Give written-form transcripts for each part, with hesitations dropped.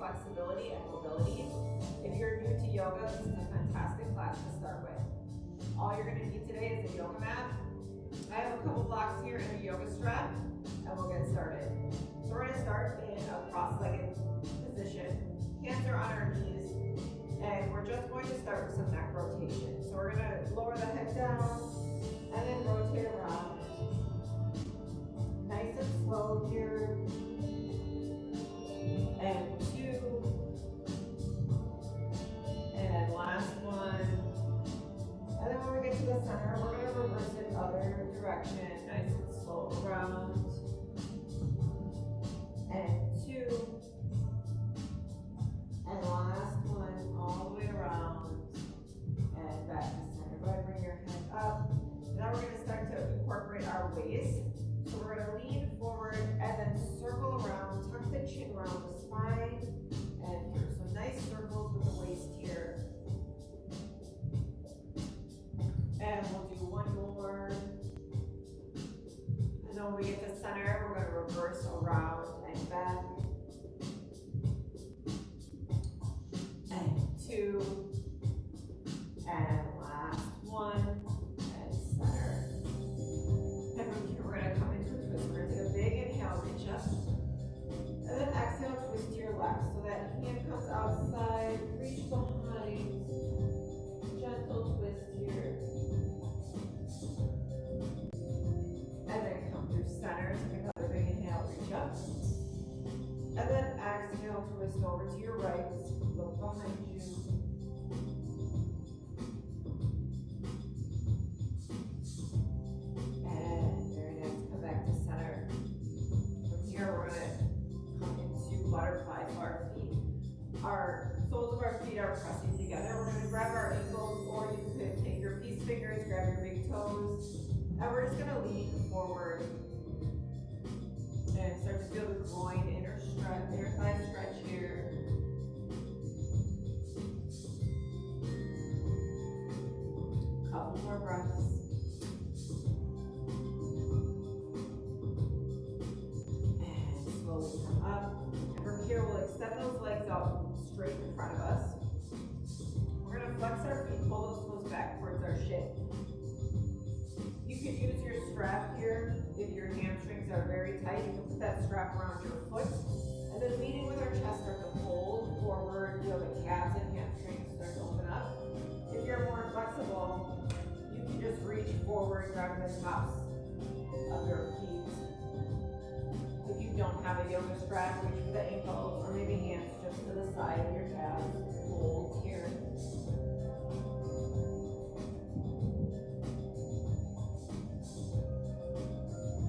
flexibility and mobility. If you're new to yoga, this is a fantastic class to start with. All you're going to need today is a yoga mat. I have a couple blocks here and a yoga strap, and we'll get started. So we're going to start in a cross-legged position. Hands are on our knees, and we're just going to start with some neck rotation. So we're going to lower the head down, and then rotate around. Nice and slow here. And 2. And last one. And then when we get to the center, we're going to reverse it other direction. Nice and slow around. And 2. And last one, all the way around. And back to center. Go ahead, bring your head up. Now we're going to start to incorporate our waist. So we're going to lean forward and then circle around, tuck the chin around the spine, and here. So nice circles with the waist here. And we'll do one more. And then when we get to center, we're going to reverse around and back. And 2. And last one. And center. And from here, we're going to come into a twist. We're going to take a big inhale, reach up. And then exhale, twist to your left. So that hand comes outside, reach behind. Gentle twist here. And then come through center. Take another big inhale, reach up. And then exhale, twist over to your right. Look behind you. And very nice. Come back to center. From here, we're going to come into butterfly. So our soles of our feet are pressing together. We're going to grab our ankles, or you could take your peace fingers, grab your big toes, and we're just going to lean forward and start to feel the groin, inner thigh stretch here. Couple more breaths. And slowly come up. And from here, we'll extend those legs out straight in front of us. We're going to flex our feet, pull those toes back towards our shin. You can use your strap here if your hamstrings are very tight. You can put that strap around your foot. And then leading with our chest, start to fold forward. Feel the calves and hamstrings start to open up. If you're more flexible, you can just reach forward, grabbing the tops of your feet. If you don't have a yoga strap, reach for the ankles, or maybe hands just to the side of your calves. Hold here.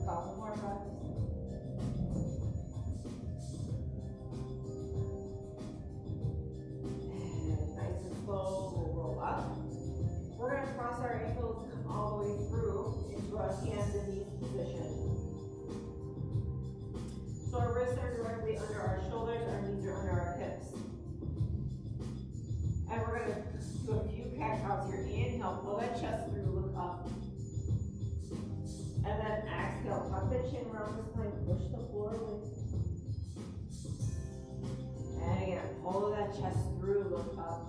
Couple more breaths. And nice and slow, we'll roll up. We're going to cross our ankles, come all the way through into a hands and knees position. So our wrists are directly under our shoulders, our knees are under our hips. And we're going to do a few cat-cows here. Inhale, pull that chest through, look up. And then exhale, tuck the chin around the spine, push the floor away. And again, pull that chest through, look up.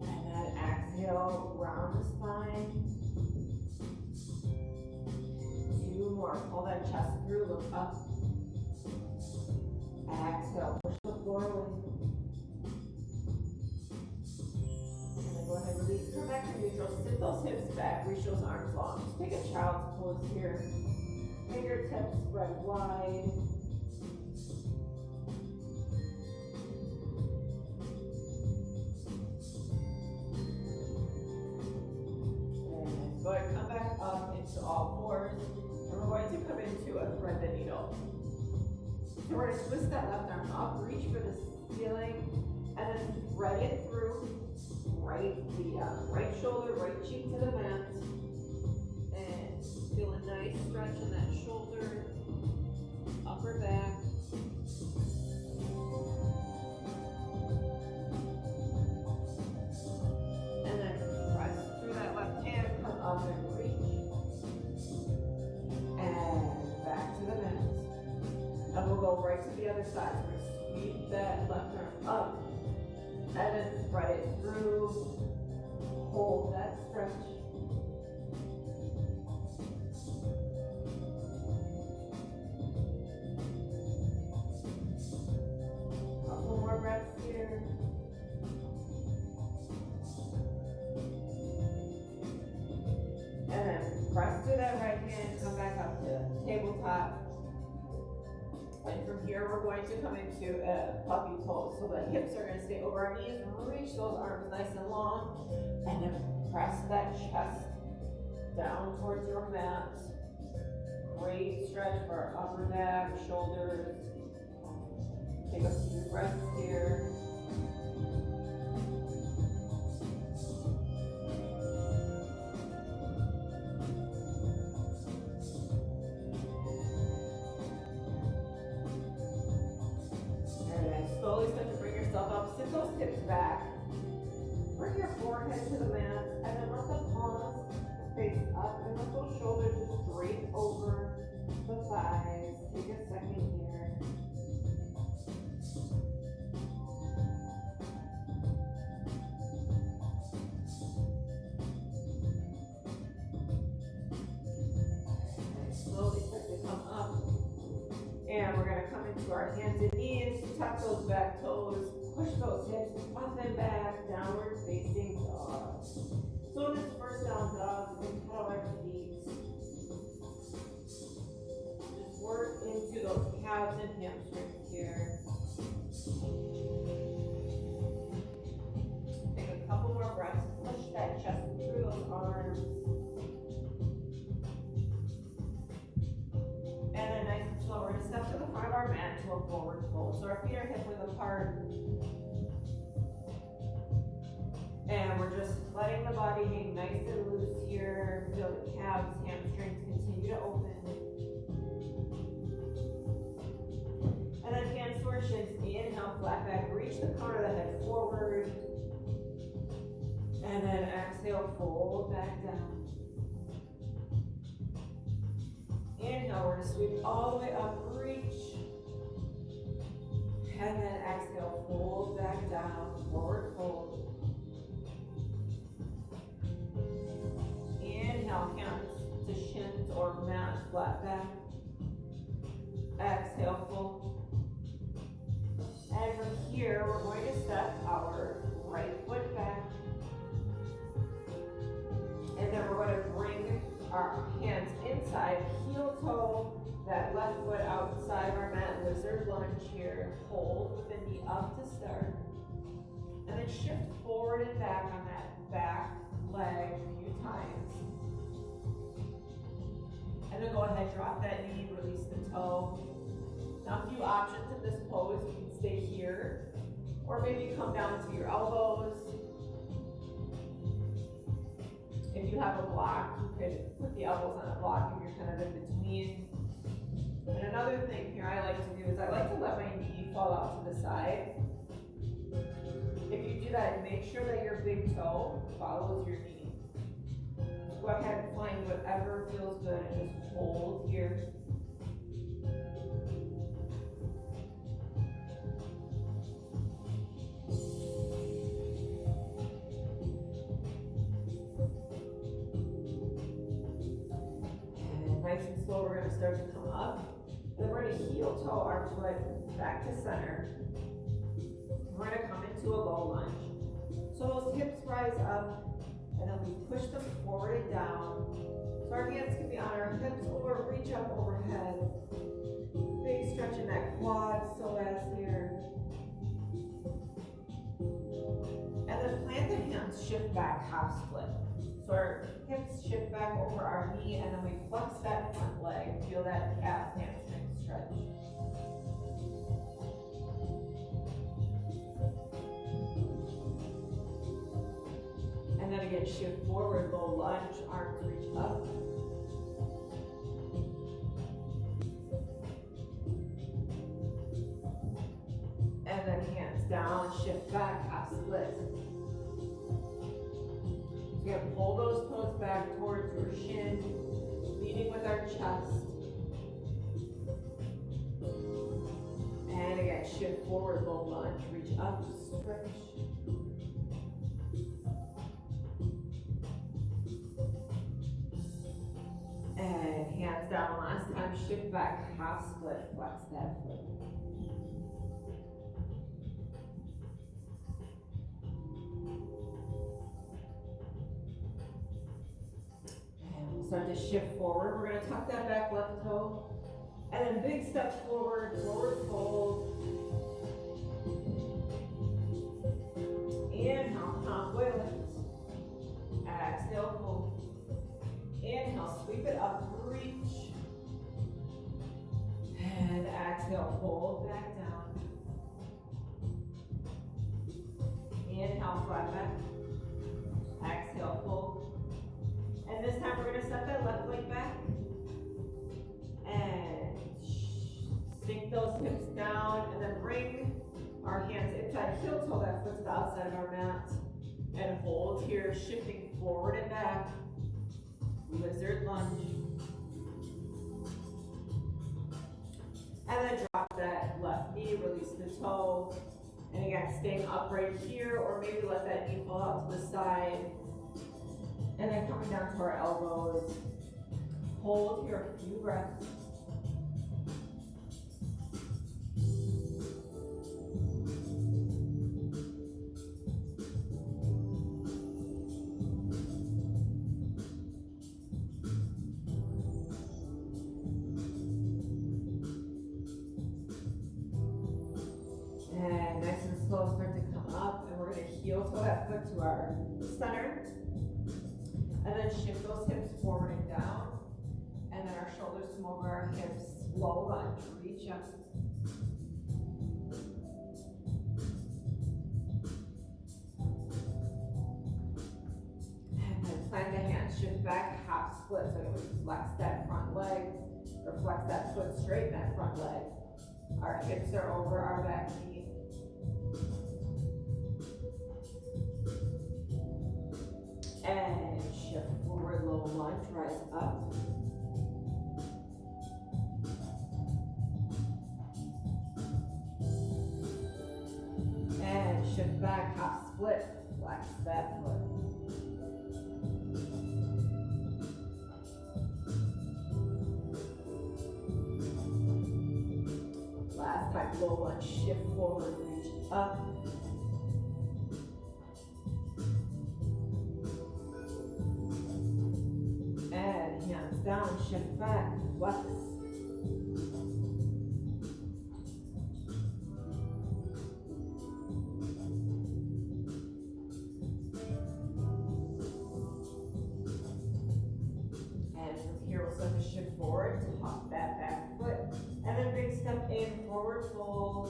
And then exhale, round the spine. 2 more, pull that chest through, look up. Exhale, push the floor away. Go ahead, release, come back to neutral, sit those hips back, reach those arms long. Just take a child's pose here. Fingertips spread wide. And go ahead, come back up into all fours. And we're going to come into a thread the needle. So we're going to twist that left arm up, reach for the ceiling, and then thread it through. Right shoulder, right cheek to the mat, and feel a nice stretch in that shoulder, upper back. And then press through that left hand, come up and reach, and back to the mat. And we'll go right to the other side. Sweep that left arm up, and then spread it through. Hold that stretch. Couple more breaths here. And then press through that right hand, come back up to tabletop. And from here, we're going to come into a puppy pose. So the hips are gonna stay over our knees, reach those arms nice and long, and then press that chest down towards your mat. Great stretch for our upper back, shoulders. Take a few breaths here. Slowly start to bring yourself up, sit those hips back. Bring your forehead to the mat, and then let the palms face up, and let those shoulders just drape over the thighs. Take a second here. And slowly start to come up. And we're gonna come into our hands and knees, tuck those back toes, push those hips up and back, downward facing dog. So in this first down dog, we can pedal our feet. Just work into those calves and hamstrings here. Take a couple more breaths, push that chest through those arms. And then nice and slow, we're gonna step to the front of our mat to a forward fold. So our feet are hip width apart. And we're just letting the body hang nice and loose here. Feel the calves, hamstrings continue to open. And then hands to our shins, inhale, flat back, reach the crown of the head forward. And then exhale, fold back down. Inhale, we're gonna sweep all the way up, reach. And then exhale, fold back down, forward fold. Inhale, hands to shins or mat, flat back. Exhale, fold. And from here, we're going to step our right foot back. And then we're going to bring our hands inside, heel toe, that left foot outside of our mat, lizard lunge here. Hold with the knee up to start. And then shift forward and back on that back leg a few times. And then go ahead, drop that knee, release the toe. Now a few options in this pose, you can stay here, or maybe come down to your elbows. If you have a block, you could put the elbows on a block if you're kind of in between. And another thing here I like to do is I like to let my knee fall out to the side. If you do that, make sure that your big toe follows your knee. Go ahead and find whatever feels good and just hold here. And nice and slow, we're going to start to come up. Then we're going to heel toe our foot back to center. We're going to come into a low lunge. So those hips rise up, and then we push them forward and down. So our hands can be on our hips or reach up overhead. Big stretch in that quad, psoas here. And then plant the hands, shift back, half split. So our hips shift back over our knee, and then we flex that front leg. Feel that calf hamstring stretch. And then again, shift forward, low lunge, arms reach up. And then hands down, shift back, half split. So you're gonna pull those toes back towards your shin, leading with our chest. And again, shift forward, low lunge, reach up, stretch. And hands down last time, shift back, half split, flex that foot. And we'll start to shift forward. We're gonna tuck that back left toe. And then big step forward, forward fold. Inhale, halfway lift. Exhale, fold. Inhale, sweep it up, reach. And exhale, fold back down. Inhale, flat back. Exhale, fold. And this time we're gonna set that left leg back. And sink those hips down, and then bring our hands inside heel toe, that foot to the outside of our mat. And hold here, shifting forward and back. Lizard lunge. And then drop that left knee, release the toe. And again, staying upright here, or maybe let that knee fall out to the side. And then coming down to our elbows. Hold here a few breaths. And nice and slow, start to come up, and we're going to heel toe that foot to our center. And then shift those hips forward and down. And then our shoulders come over our hips. Low lunge, reach up. And then plant the hands, shift back, half split. So we flex that front leg, or flex that foot, straighten that front leg. Our hips are over our back knee. And shift forward, low lunge, rise up. And shift back, half split, flex that foot. Last time, low lunge, shift forward, reach up. And hands down, shift back, flex. And from here, we'll start to shift forward to hop that back foot. And then big step in, forward fold.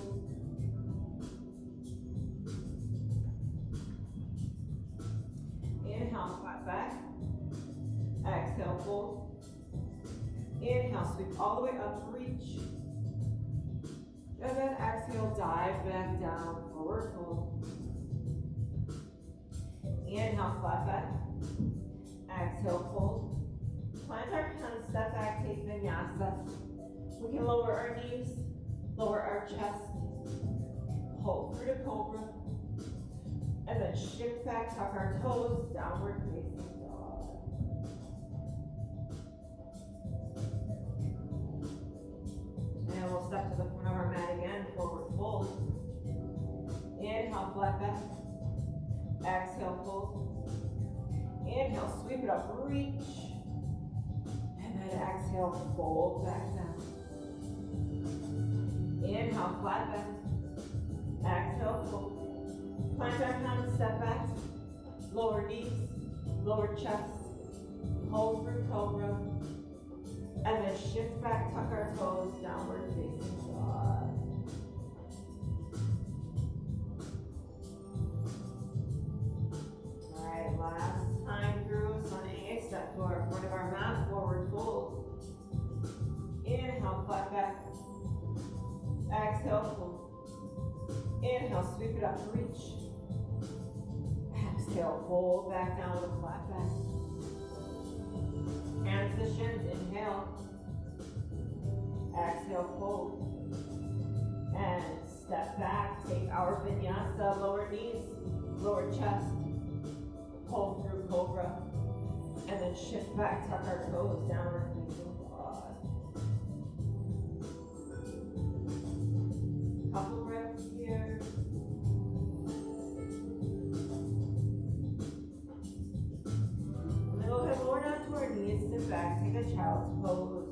Inhale, flat back. Exhale, fold. Inhale, sweep all the way up, reach. And then exhale, dive back down, forward fold. Inhale, flat back. Exhale, fold. Plant our hands, step back, take vinyasa. We can lower our knees, lower our chest. Hold through to cobra. And then shift back, tuck our toes, downward facing dog. And we'll step to the front of our mat again, forward fold. Inhale, flat back. Exhale, fold. Inhale, sweep it up, reach. And then exhale, fold back down. Inhale, flat back. Exhale, fold. Plant our hands, step back. Lower knees, lower chest. Hold through cobra. And then shift back, tuck our toes, downward facing dog. Alright, last time through, sunny, step to our front of our mat, forward fold. Inhale, flat back. Exhale, fold. Inhale, sweep it up, reach. Exhale, fold back down with a flat back. Hands to shins, inhale. Exhale, fold. And step vinyasa, lower knees, lower chest, pull through cobra, and then shift back, tuck our toes, downward facing dog. Couple breaths here. And then go ahead, lower down to our knees, sit back, take a child's pose.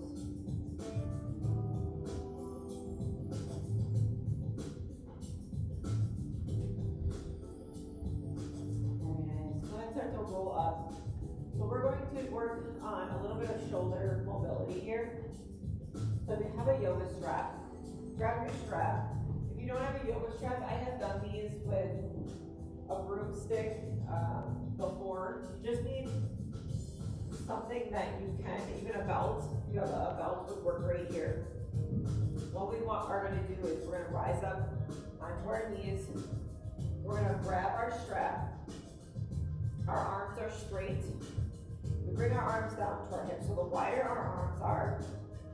Roll up. So we're going to work on a little bit of shoulder mobility here. So if you have a yoga strap, grab your strap. If you don't have a yoga strap, I have done these with a broomstick before. You just need something that you can, even a belt. If you have a belt would work right here. What we are going to do is we're going to rise up onto our knees. We're going to grab our strap. Our arms are straight. We bring our arms down to our hips. So the wider our arms are,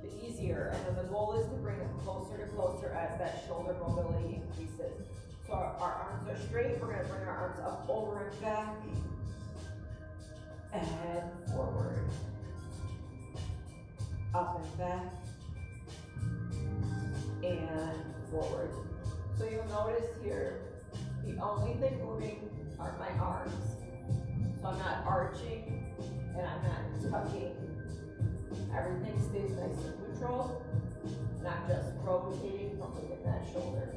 the easier. And then the goal is to bring them closer to closer as that shoulder mobility increases. So our arms are straight. We're going to bring our arms up, over and back. And forward. Up and back. And forward. So you'll notice here, the only thing moving are my arms. So I'm not arching and I'm not tucking. Everything stays nice and neutral, not just rotating from within that shoulder.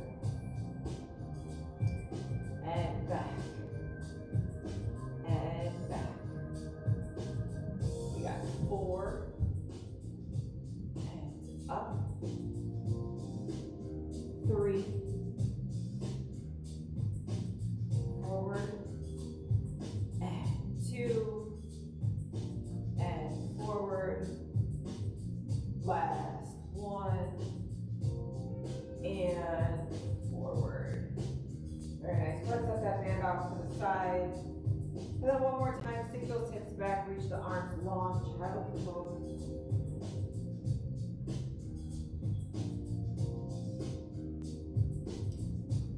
And back. And back. We got 4. And up. 3. Forward. 2, and forward, last 1, and forward. Very nice. Let's let that band off to the side. And then one more time, sink those hips back, reach the arms long, child's pose.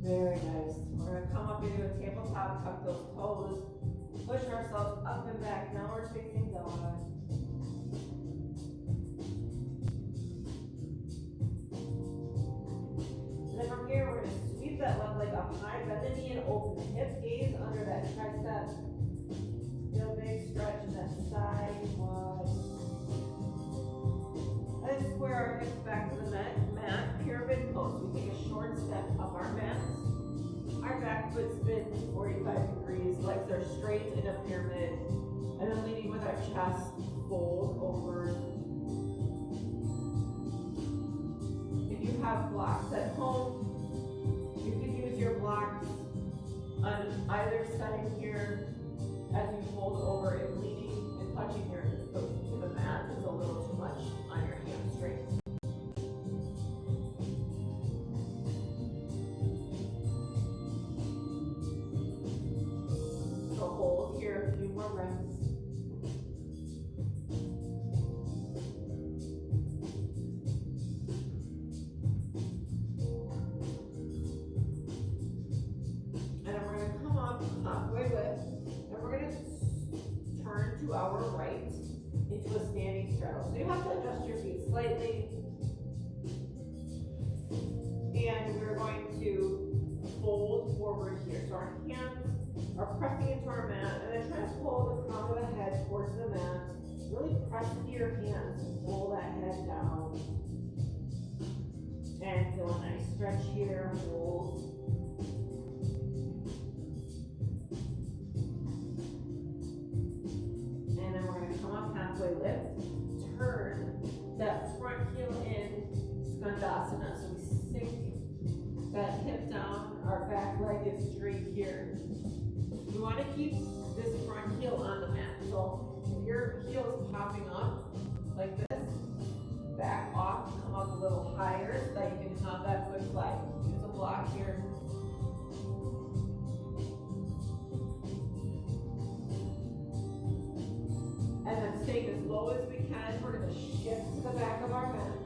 Very nice. We're going to come up into a tabletop, tuck those toes. Push ourselves up and back. Now we're facing dog. And then from here, we're going to sweep that left leg up high, bend the knee and open the hip, gaze under that tricep. Feel big stretch in that side quad. And then square our hips back to the mat. Pyramid pose. We take a short step up our mat. Our back foot spins 45 degrees, legs are straight in a pyramid, and then leaning with our chest, fold over. If you have blocks at home, you can use your blocks on either side here as you fold over. If leaning and touching your to the mat is a little too much on your hamstrings. Hold here a few more breaths. And then we're going to come up halfway lift, and we're going to turn to our right into a standing straddle. So you have to adjust your feet slightly. And we're going to fold forward here. So our hands are pressing into our mat, and then try to pull the crown of the head towards the mat. Really press into your hands and pull that head down. And feel a nice stretch here. Hold. And then we're going to come up halfway lift. Turn that front heel in, Skandasana. So we sink that hip down. Our back leg is straight here. We want to keep this front heel on the mat. So if your heel is popping up like this, back off, come up a little higher so that you can have that foot flat. Use a block here. And then staying as low as we can. We're going to shift to the back of our mat.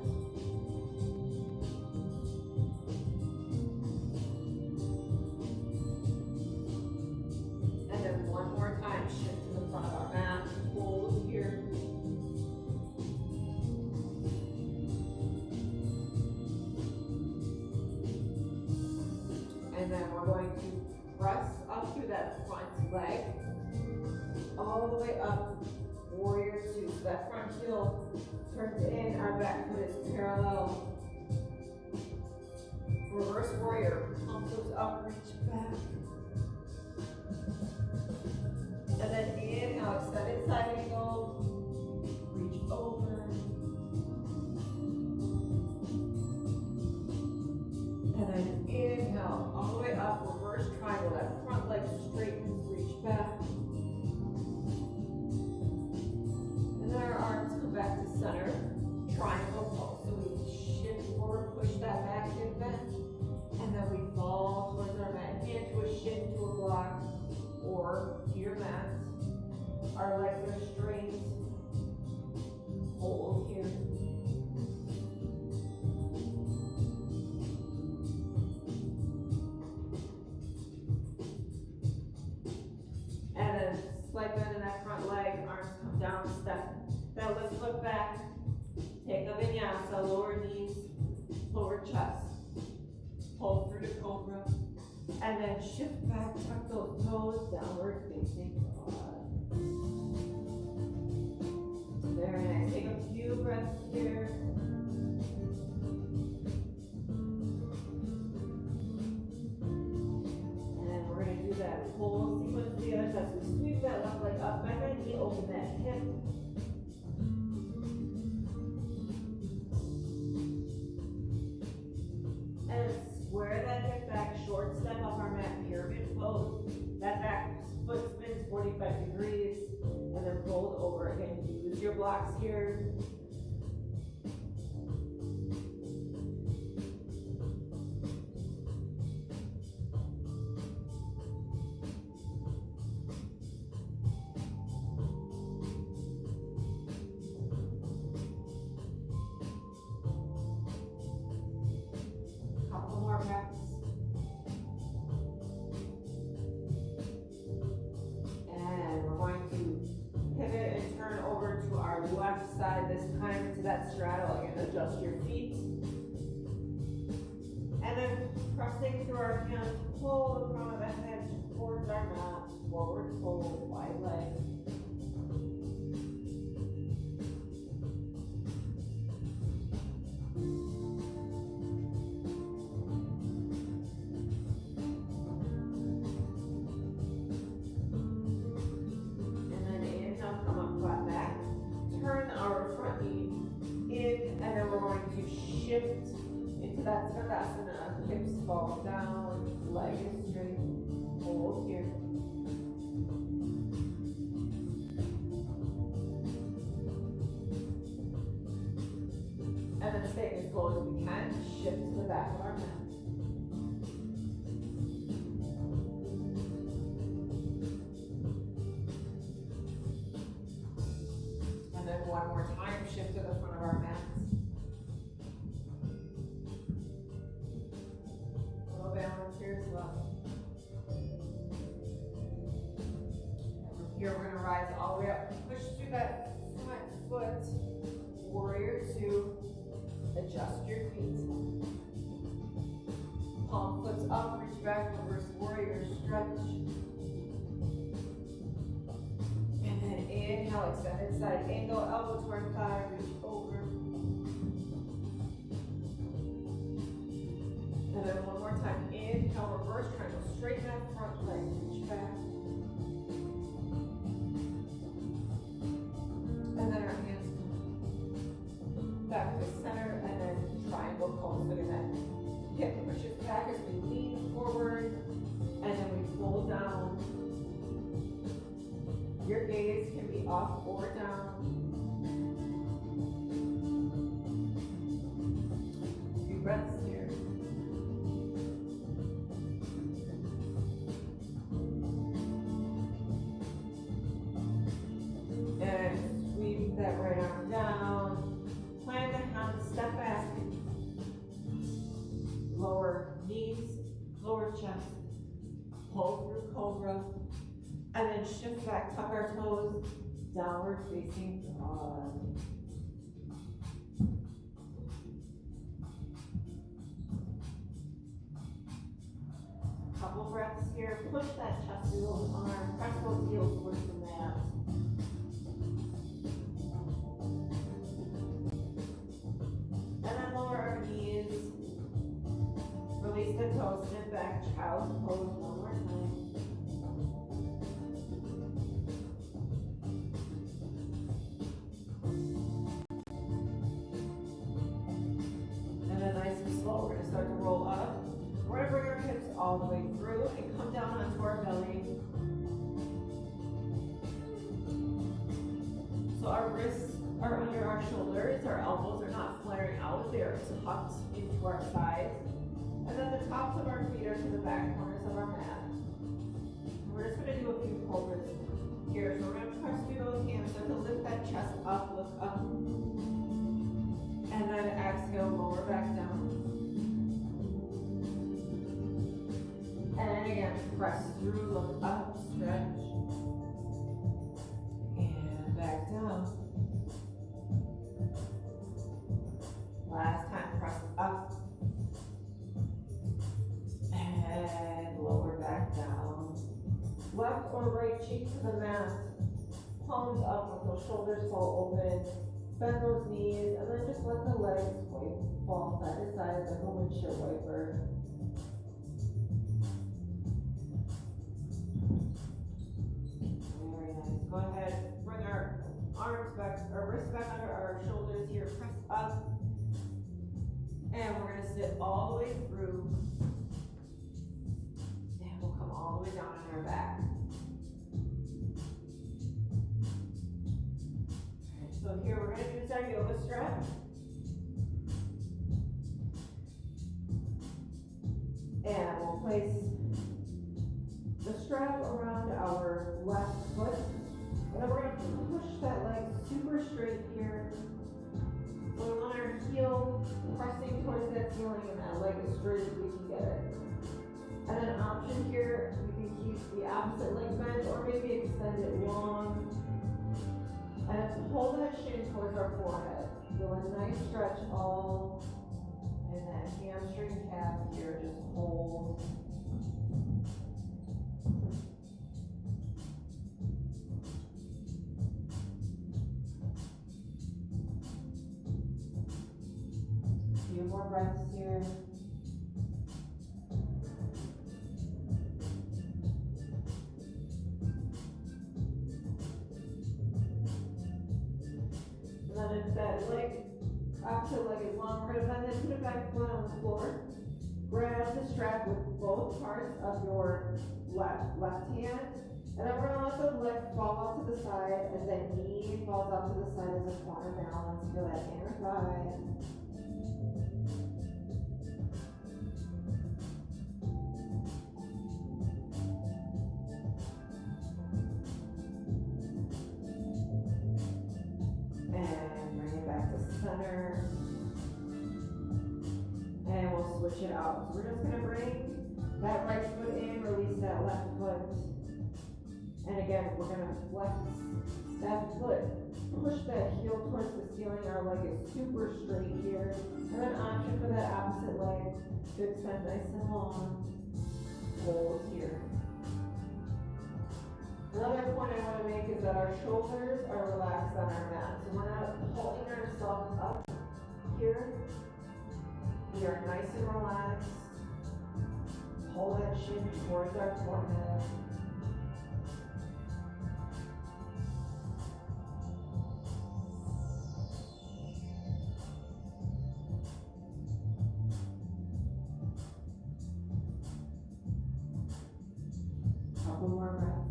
press up through that front leg, all the way up, warrior two. So that front heel turns in, our back foot is parallel. Reverse warrior, palm goes up, reach back. And then inhale, extended side angle, reach over. And then inhale, all the way up, reverse triangle, that front leg straightens, reach back. And then our arms come back to center, triangle pose. So we shift forward, push that back hip bend, and then we fall towards our mat, hand to a shin, to a block, or to your mat. Our legs are straight, hold here. And then slight bend in that front leg, arms come down, step that left foot back. Take a vinyasa, lower knees, lower chest. Hold through the cobra. And then shift back, tuck those toes, downward facing dog. Very nice. Take a few breaths here. And then we're going to do that whole sequence together. So as we sweep that left leg up, bend that knee, open that hip. And square that hip back, short step up our mat, pyramid pose. That back foot spins 45 degrees, and then fold over again. Use your blocks here. Couple more breaths. And we're going to pivot and turn over to our left side this time to that straddle. Again, adjust your feet. And then pressing through our hands, pull the front of the head towards our mat, forward fold, wide leg. Shift into that Tadasana, hips fall down, leg is straight, hold here. And then staying as low as we can, shift to the back of our mat. And then one more time, shift to the front of our mat. Balance here as well. And from here, we're going to rise all the way up. Push through that front foot. Warrior two. Adjust your feet. Palm foot's up. Reach back. Reverse warrior. Stretch. And then inhale. Extended side angle. Elbow toward thigh. Reach over. And then one more time, inhale, reverse triangle, straighten that front leg, reach back. And then our hands back to center, and then triangle pose. Look at that. Hip pushes back as we lean forward, and then we fold down. Your gaze can be up or down. A few breaths here. That right arm down, plant the hand, step back, lower knees, lower chest, pull through cobra, and then shift back, tuck our toes, downward facing dog. Couple breaths here, push that chest through those arms, press those heels towards the mat. And then lower our knees. Release the toes, sit back, child's pose one more time. And then nice and slow, we're gonna start to roll up. We're gonna bring our hips all the way through and come down onto our belly. So our wrists are under our shoulders, our elbows are not flaring out, they are tucked into our sides. And then the tops of our feet are to the back corners of our mat. We're just gonna do a few poses here. So we're gonna press through those hands, start to lift that chest up, look up. And then exhale, lower back down. And then again, press through, look up, stretch. And back down. Last time, press up. And lower back down. Left or right cheek to the mat. Palms up, let those shoulders fall open. Bend those knees, and then just let the legs fall side to side like a windshield wiper. Very nice. Go ahead, bring our arms back, our wrists back under our shoulders here. Press up. And we're gonna sit all the way through. And we'll come all the way down on our back. So here we're going to use our yoga strap. And we'll place the strap around our left foot. And then we're going to push that leg super straight here. So we want our heel pressing towards that ceiling and that leg as straight as we can get it. And then an option here, we can keep the opposite leg bent or maybe extend it long. And pull that shin towards our forehead. Feel a nice stretch all in that hamstring calf here. Just hold. A few more breaths here. And then if that leg, opposite leg is long, we're going to bend it, put it back flat on the floor. Grab the strap with both parts of your left hand. And then we're going to let the leg fall out to the side as that knee falls out to the side as a corner balance. Feel that inner thigh. And bring it back to center. And we'll switch it out. So we're just going to bring that right foot in, release that left foot. And again, we're going to flex that foot. Push that heel towards the ceiling. Our leg is super straight here. And then option for that opposite leg to extend nice and long. Hold here. Another point I want to make is that our shoulders are relaxed on our mat. So we're not holding ourselves up here. We are nice and relaxed. Hold that shin towards our forehead. Couple more breaths.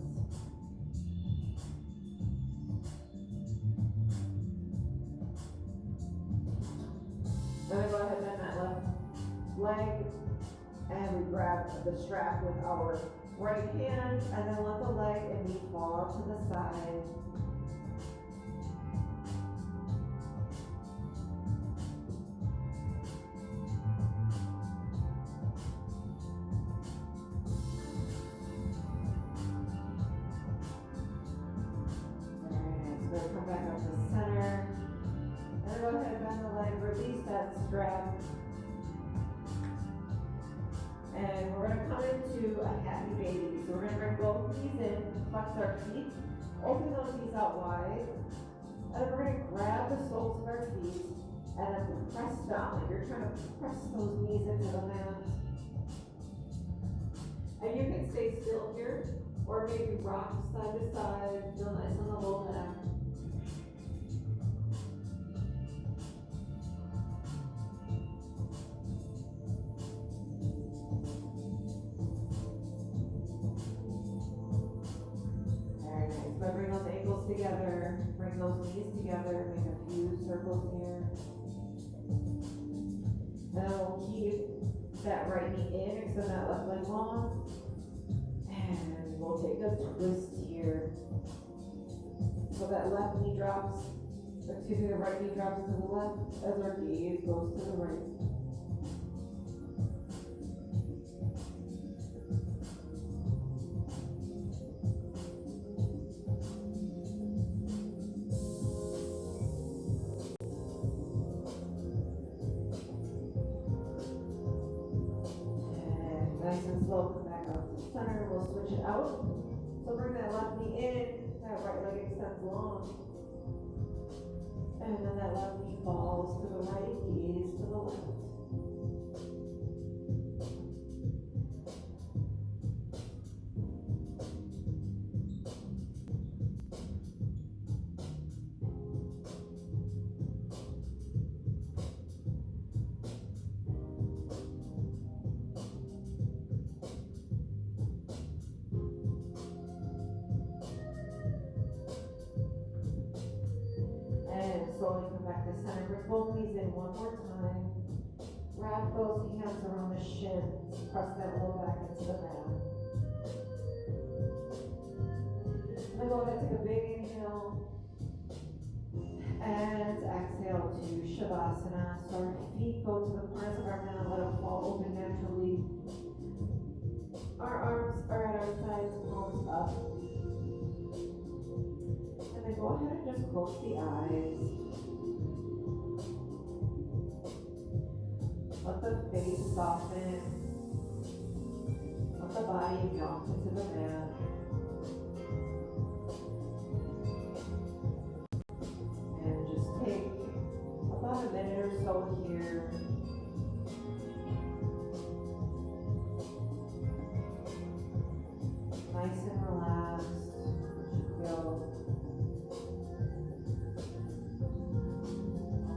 Then go ahead and bend that left leg, and we grab the strap with our right hand, and then let the leg and knee fall out to the side. Come back up to center. And go ahead and bend the leg, release that strap. And we're gonna come into a happy baby. So we're gonna bring both knees in, flex our feet, open those knees out wide, and then we're gonna grab the soles of our feet and then press down. Like you're trying to press those knees into the mat. And you can stay still here, or maybe rock side to side, feel nice on the low back. Very nice. So bring those ankles together, bring those knees together, make a few circles here. And then we'll keep that right knee in, extend that left leg long. And we'll take a twist here. So that left knee drops, excuse me, the right knee drops to the left as our gaze goes to the right. And nice and slow, come back up to the center, we'll switch it out. So bring that left knee in, that right leg extends long. And then that left knee falls to the right, gaze to the left. And slowly come back to center. Bring both knees in one more time. Wrap those hands around the shins. Press that low back into the mat. And then go ahead, take a big inhale. And exhale to Shavasana. So our feet go to the corners of our mat. Let them fall open naturally. Our arms are at our sides, palms up. And then go ahead and just close the eyes. Let the face soften. Let the body melt into the mat. And just take about a minute or so here. Nice and relaxed. Feel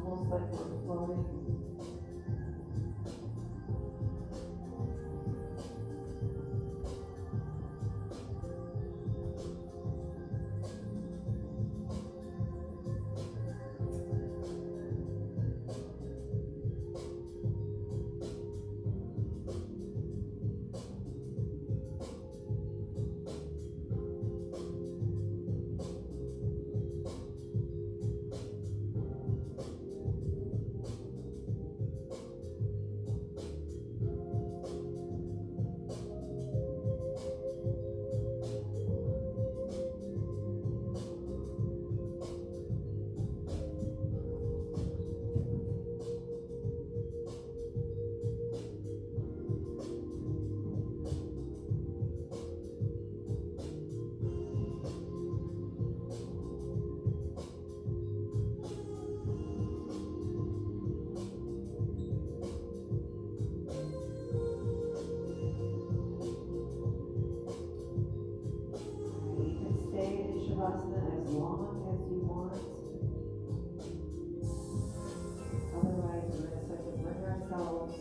almost like we're floating. Shavasana as long as you want. Otherwise, we're going to start to bring ourselves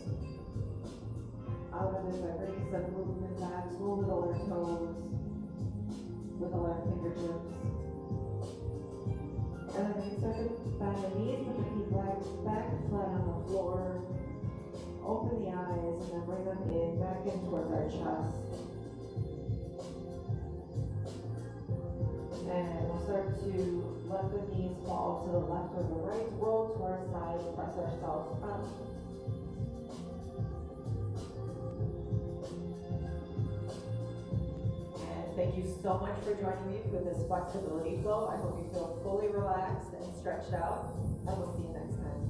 out of it by bringing some movement back. We'll wiggle our toes, wiggle our fingertips. And then we start to bend the knees, put the feet back flat on the floor. Open the eyes and then bring them in, back in towards our chest. And we'll start to let the knees fall to the left or the right, roll to our side, press ourselves up. And thank you so much for joining me for this flexibility flow. I hope you feel fully relaxed and stretched out, and we'll see you next time.